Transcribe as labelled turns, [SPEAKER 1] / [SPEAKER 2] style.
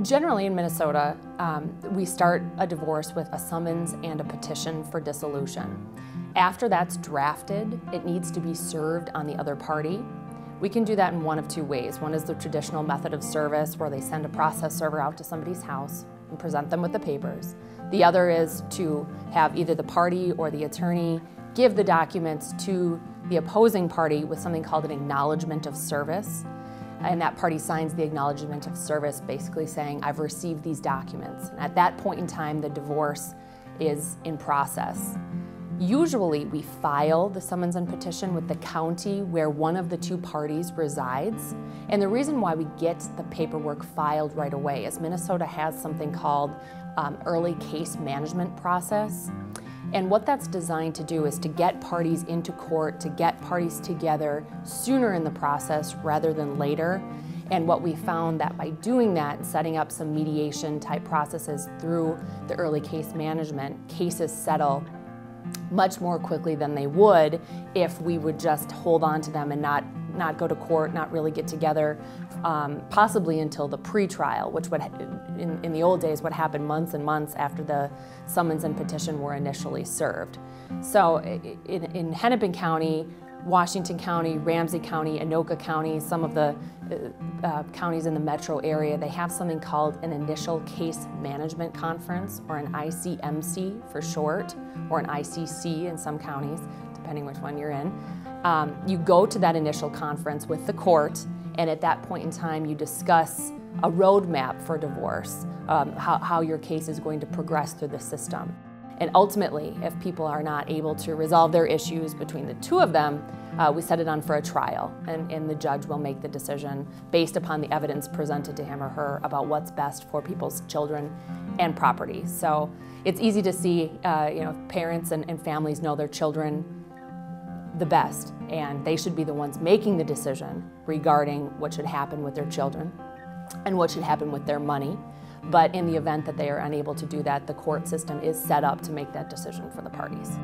[SPEAKER 1] Generally in Minnesota, we start a divorce with a summons and a petition for dissolution. After that's drafted, it needs to be served on the other party. We can do that in one of two ways. One is the traditional method of service, where they send a process server out to somebody's house and present them with the papers. The other is to have either the party or the attorney give the documents to the opposing party with something called an acknowledgement of service. And that party signs the acknowledgement of service, basically saying, I've received these documents. And at that point in time, the divorce is in process. Usually we file the summons and petition with the county where one of the two parties resides. And the reason why we get the paperwork filed right away is Minnesota has something called early case management process. And what that's designed to do is to get parties into court, to get parties together sooner in the process rather than later. And what we found that by doing that, setting up some mediation type processes through the early case management, cases settle much more quickly than they would if we would just hold on to them and not go to court, not really get together, possibly until the pre-trial, which would, in the old days, would happen months and months after the summons and petition were initially served. So in Hennepin County, Washington County, Ramsey County, Anoka County, some of the counties in the metro area, they have something called an Initial Case Management Conference, or an ICMC for short, or an ICC in some counties, depending which one you're in. You go to that initial conference with the court, and at that point in time you discuss a roadmap for divorce, how your case is going to progress through the system. And ultimately, if people are not able to resolve their issues between the two of them, we set it on for a trial, and the judge will make the decision based upon the evidence presented to him or her about what's best for people's children and property. So it's easy to see, parents and families know their children the best, and they should be the ones making the decision regarding what should happen with their children and what should happen with their money. But in the event that they are unable to do that, the court system is set up to make that decision for the parties.